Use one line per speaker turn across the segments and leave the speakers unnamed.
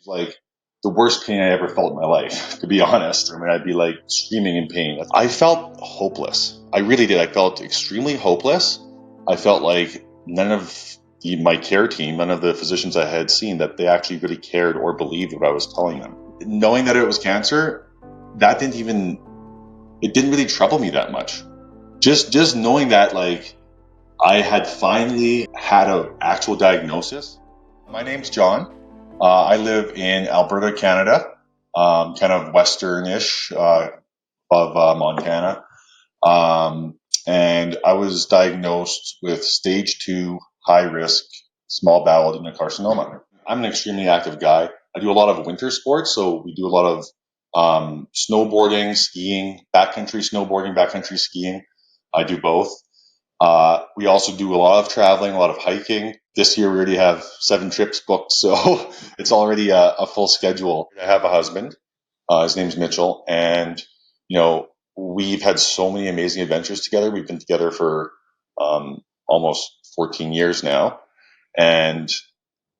was like the worst pain I ever felt in my life, to be honest. I mean, I'd be like screaming in pain. I felt hopeless. I really did. I felt extremely hopeless. I felt like none of my care team, none of the physicians I had seen, that they actually really cared or believed what I was telling them. Knowing that it was cancer, it didn't really trouble me that much. Just knowing that, like, I had finally had an actual diagnosis. My name's John. I live in Alberta, Canada, kind of western-ish of Montana. And I was diagnosed with stage 2 high-risk small bowel adenocarcinoma. I'm an extremely active guy. I do a lot of winter sports, so we do a lot of snowboarding, skiing, backcountry snowboarding, backcountry skiing. I do both. We also do a lot of traveling, a lot of hiking. This year we already have 7 trips booked, so it's already a full schedule. I have a husband. His name's Mitchell, and we've had so many amazing adventures together. We've been together for almost 14 years now, and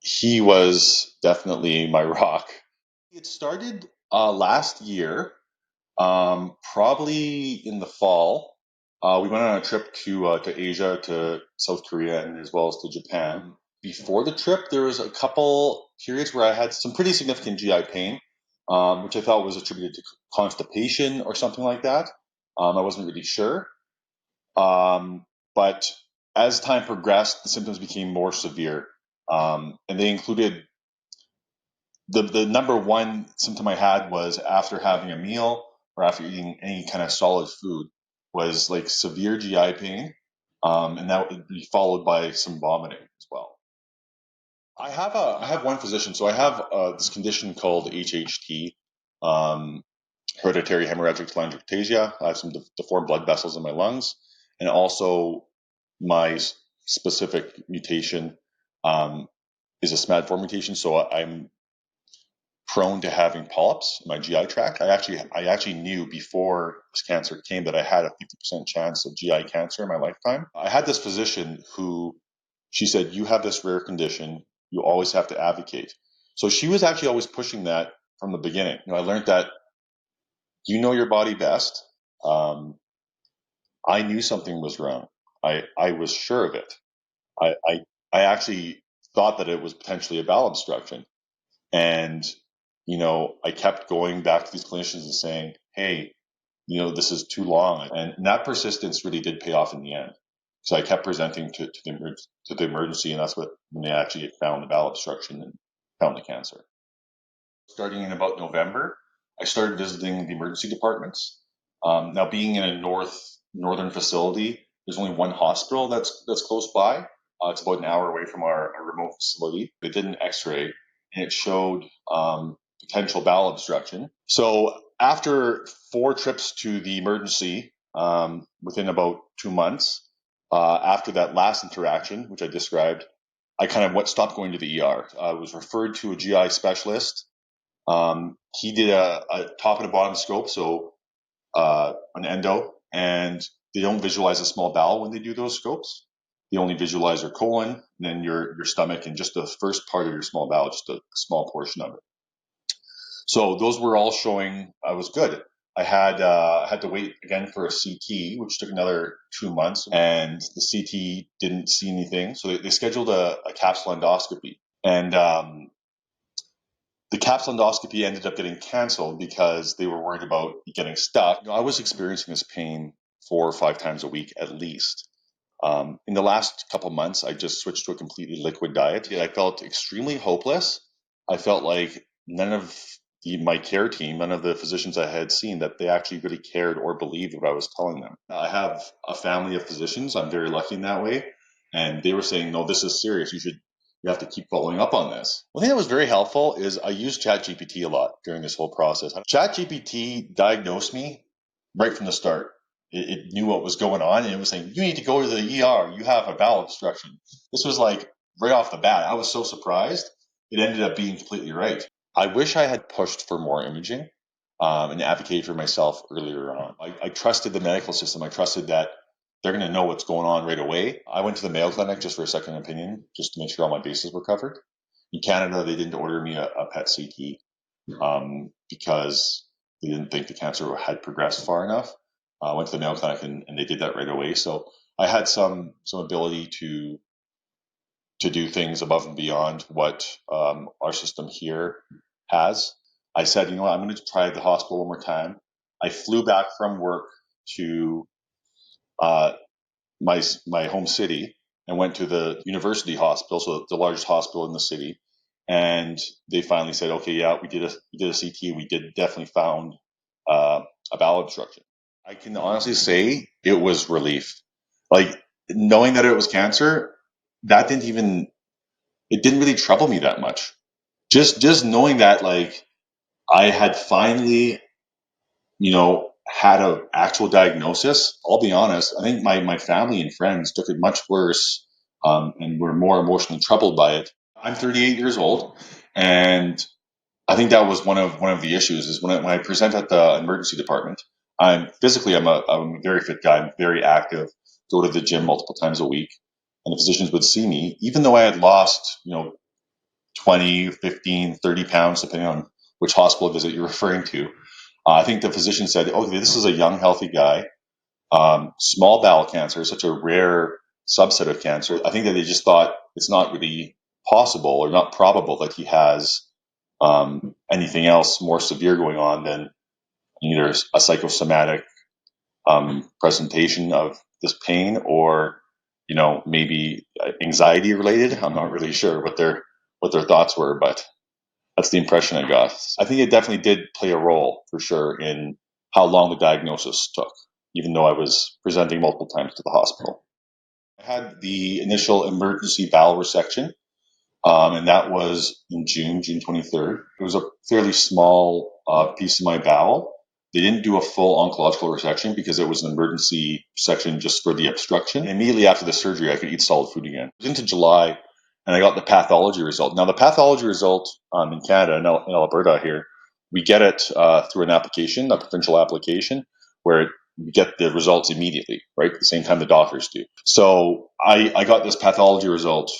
he was definitely my rock. It started last year, probably in the fall. We went on a trip to Asia, to South Korea, and as well as to Japan. Before the trip, there was a couple periods where I had some pretty significant GI pain, which I thought was attributed to constipation or something like that. I wasn't really sure. But as time progressed, the symptoms became more severe. And they included the number one symptom I had was after having a meal or after eating any kind of solid food was like severe GI pain. And that would be followed by some vomiting as well. I have one physician. So I have this condition called HHT, hereditary hemorrhagic telangiectasia. I have some deformed blood vessels in my lungs, and also my specific mutation is a SMAD4 mutation. So I'm prone to having polyps in my GI tract. I actually knew before this cancer came that I had a 50% chance of GI cancer in my lifetime. I had this physician who, she said, you have this rare condition, you always have to advocate. So she was actually always pushing that from the beginning. I learned that you know your body best. I knew something was wrong. I was sure of it. I actually thought that it was potentially a bowel obstruction. And, I kept going back to these clinicians and saying, hey, this is too long. And that persistence really did pay off in the end. So I kept presenting to the emergency, and that's when they actually found the bowel obstruction and found the cancer. Starting in about November, I started visiting the emergency departments. Now, being in a northern facility, there's only one hospital that's close by. It's about an hour away from our remote facility. They did an X-ray, and it showed potential bowel obstruction. So after 4 trips to the emergency, within about 2 months, after that last interaction, which I described, I kind of stopped going to the ER. I was referred to a GI specialist. He did a top and a bottom scope, so an endo, and they don't visualize a small bowel when they do those scopes. They only visualize your colon, and then your stomach, and just the first part of your small bowel, just a small portion of it. So those were all showing I was good. I had to wait again for a CT, which took another 2 months, and the CT didn't see anything. So they scheduled a capsule endoscopy, and the capsule endoscopy ended up getting canceled because they were worried about getting stuck. I was experiencing this pain 4 or 5 times a week at least. In the last couple months, I just switched to a completely liquid diet. I felt extremely hopeless. I felt like none of my care team, none of the physicians I had seen, that they actually really cared or believed what I was telling them. I have a family of physicians. I'm very lucky in that way. And they were saying, no, this is serious. You have to keep following up on this. One thing that was very helpful is I used ChatGPT a lot during this whole process. ChatGPT diagnosed me right from the start. It knew what was going on, and it was saying, you need to go to the ER. You have a bowel obstruction. This was like right off the bat. I was so surprised. It ended up being completely right. I wish I had pushed for more imaging and advocated for myself earlier on. I trusted the medical system. I trusted that they're going to know what's going on right away. I went to the Mayo Clinic just for a second opinion, just to make sure all my bases were covered. In Canada, they didn't order me a PET CT because they didn't think the cancer had progressed far enough. I went to the Mayo Clinic and they did that right away. So I had some ability to do things above and beyond what our system here has. I said, you know what, I'm going to try the hospital one more time. I flew back from work to uh, my home city and went to the university hospital, so the largest hospital in the city. And they finally said, okay, yeah, we did a CT. We did definitely found a bowel obstruction. I can honestly say it was relief. Like knowing that it was cancer, that it didn't really trouble me that much. Just knowing that like I had finally, had an actual diagnosis. I'll be honest. I think my family and friends took it much worse, and were more emotionally troubled by it. I'm 38 years old, and I think that was one of the issues. Is when I present at the emergency department, I'm a very fit guy. I'm very active. Go to the gym multiple times a week, and the physicians would see me, even though I had lost, 20, 15, 30 pounds, depending on which hospital visit you're referring to. I think the physician said, okay, this is a young, healthy guy. Small bowel cancer is such a rare subset of cancer. I think that they just thought it's not really possible or not probable that he has anything else more severe going on than either a psychosomatic presentation of this pain or, maybe anxiety related. I'm not really sure what their thoughts were, but that's the impression I got. I think it definitely did play a role for sure in how long the diagnosis took, even though I was presenting multiple times to the hospital. I had the initial emergency bowel resection, and that was in June 23rd. It was a fairly small piece of my bowel. They didn't do a full oncological resection because it was an emergency section just for the obstruction. And immediately after the surgery, I could eat solid food again. It was into July, and I got the pathology result. Now, the pathology result in Canada, in Alberta here, we get it through an application, a provincial application, where we get the results immediately, right? At the same time the doctors do. So I got this pathology result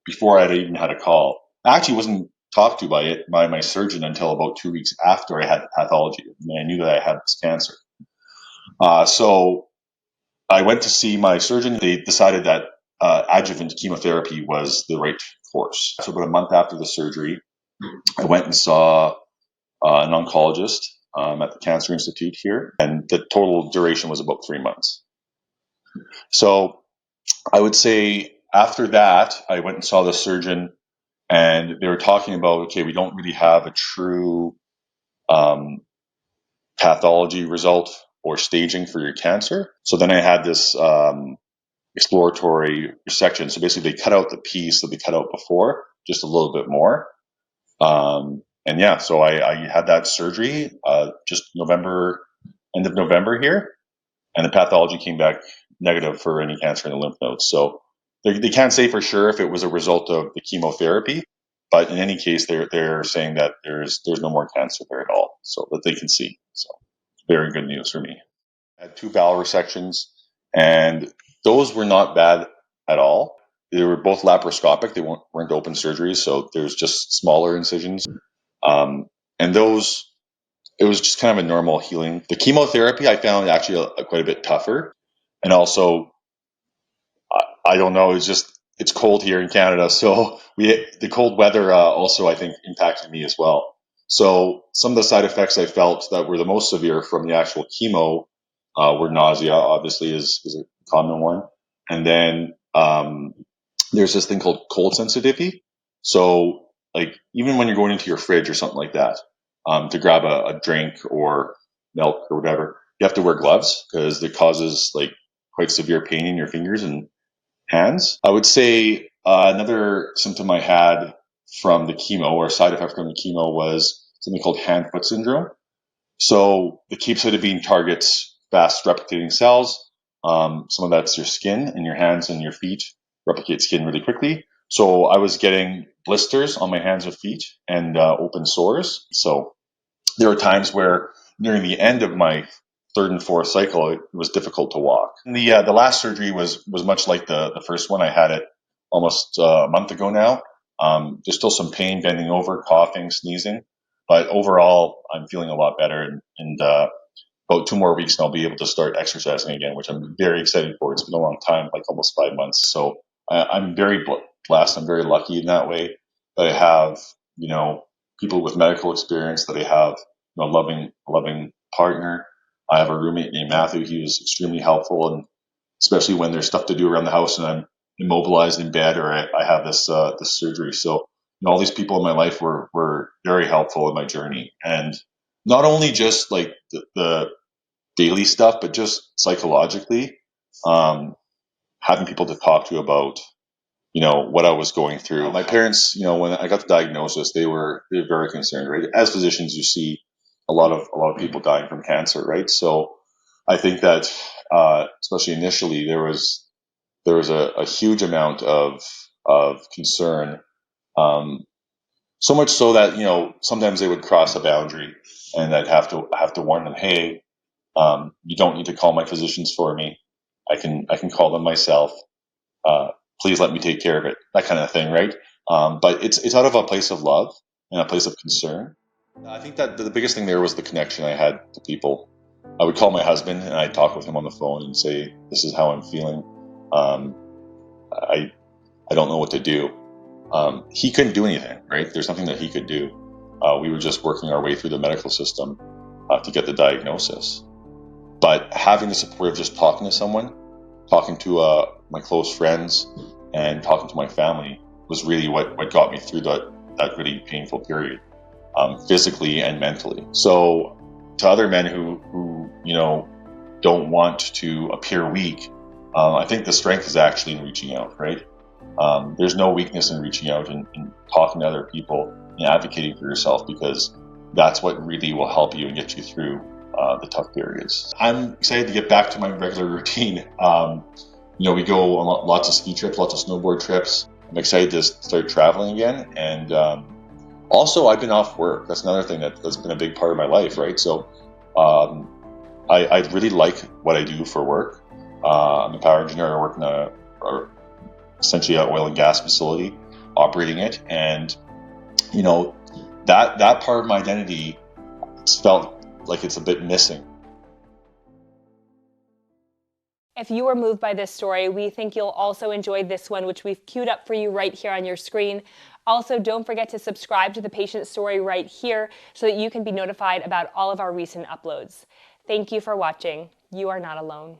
before I had even had a call. I actually wasn't talked to by my surgeon until about 2 weeks after I had the pathology, and I knew that I had this cancer. So I went to see my surgeon. They decided that adjuvant chemotherapy was the right course. So about a month after the surgery, I went and saw an oncologist at the Cancer Institute here, and the total duration was about 3 months. So I would say after that, I went and saw the surgeon, and they were talking about, okay, we don't really have a true pathology result or staging for your cancer. So then I had this exploratory resection. So basically, they cut out the piece that they cut out before, just a little bit more. And yeah, so I had that surgery just end of November here, and the pathology came back negative for any cancer in the lymph nodes. So they can't say for sure if it was a result of the chemotherapy, but in any case, they're saying that there's no more cancer there at all, so that they can see. So very good news for me. I had 2 bowel resections, and those were not bad at all. They were both laparoscopic; they weren't open surgeries, so there's just smaller incisions. And those, it was just kind of a normal healing. The chemotherapy I found actually quite a bit tougher, and also I don't know. It's cold here in Canada, so the cold weather also I think impacted me as well. So some of the side effects I felt that were the most severe from the actual chemo were nausea. Obviously, is a common one, and then there's this thing called cold sensitivity. So like even when you're going into your fridge or something like that to grab a drink or milk or whatever, you have to wear gloves because it causes like quite severe pain in your fingers and hands. I would say another symptom I had from the chemo or side effect from the chemo was something called hand-foot syndrome. So the capecitabine targets fast replicating cells. Some of that's your skin, and your hands and your feet replicate skin really quickly. So I was getting blisters on my hands and feet and open sores. So there were times where nearing the end of my third and fourth cycle, it was difficult to walk. And the last surgery was much like the first one. I had it almost a month ago now, There's still some pain, bending over, coughing, sneezing, but overall, I'm feeling a lot better. And about 2 more weeks, and I'll be able to start exercising again, which I'm very excited for. It's been a long time, like almost 5 months. So I'm very blessed. I'm very lucky in that way that I have, people with medical experience, that I have, a loving partner. I have a roommate named Matthew. He was extremely helpful, and especially when there's stuff to do around the house and I'm immobilized in bed, or I have this surgery. So all these people in my life were very helpful in my journey, and not only just like the daily stuff, but just psychologically, having people to talk to about what I was going through. My parents, when I got the diagnosis, they were very concerned. Right, as physicians, you see a lot of people dying from cancer, right? So I think that especially initially, there was a huge amount of concern. So much so that sometimes they would cross a boundary, and I'd have to warn them, hey, you don't need to call my physicians for me. I can call them myself. Please let me take care of it. That kind of thing, right? But it's out of a place of love and a place of concern. I think that the biggest thing there was the connection I had to people. I would call my husband and I'd talk with him on the phone and say, "This is how I'm feeling. Um, I don't know what to do." He couldn't do anything, right? There's nothing that he could do. We were just working our way through the medical system to get the diagnosis. But having the support of just talking to someone, talking to my close friends, and talking to my family was really what got me through that really painful period, physically and mentally. So to other men who don't want to appear weak, I think the strength is actually in reaching out, right? There's no weakness in reaching out and talking to other people and advocating for yourself, because that's what really will help you and get you through the tough periods. I'm excited to get back to my regular routine. We go on lots of ski trips, lots of snowboard trips. I'm excited to start traveling again. And also, I've been off work. That's another thing that's been a big part of my life, right? So I really like what I do for work. I'm a power engineer. I work in essentially an oil and gas facility, operating it. And, that part of my identity felt like it's a bit missing.
If you were moved by this story, we think you'll also enjoy this one, which we've queued up for you right here on your screen. Also, don't forget to subscribe to the patient story right here so that you can be notified about all of our recent uploads. Thank you for watching. You are not alone.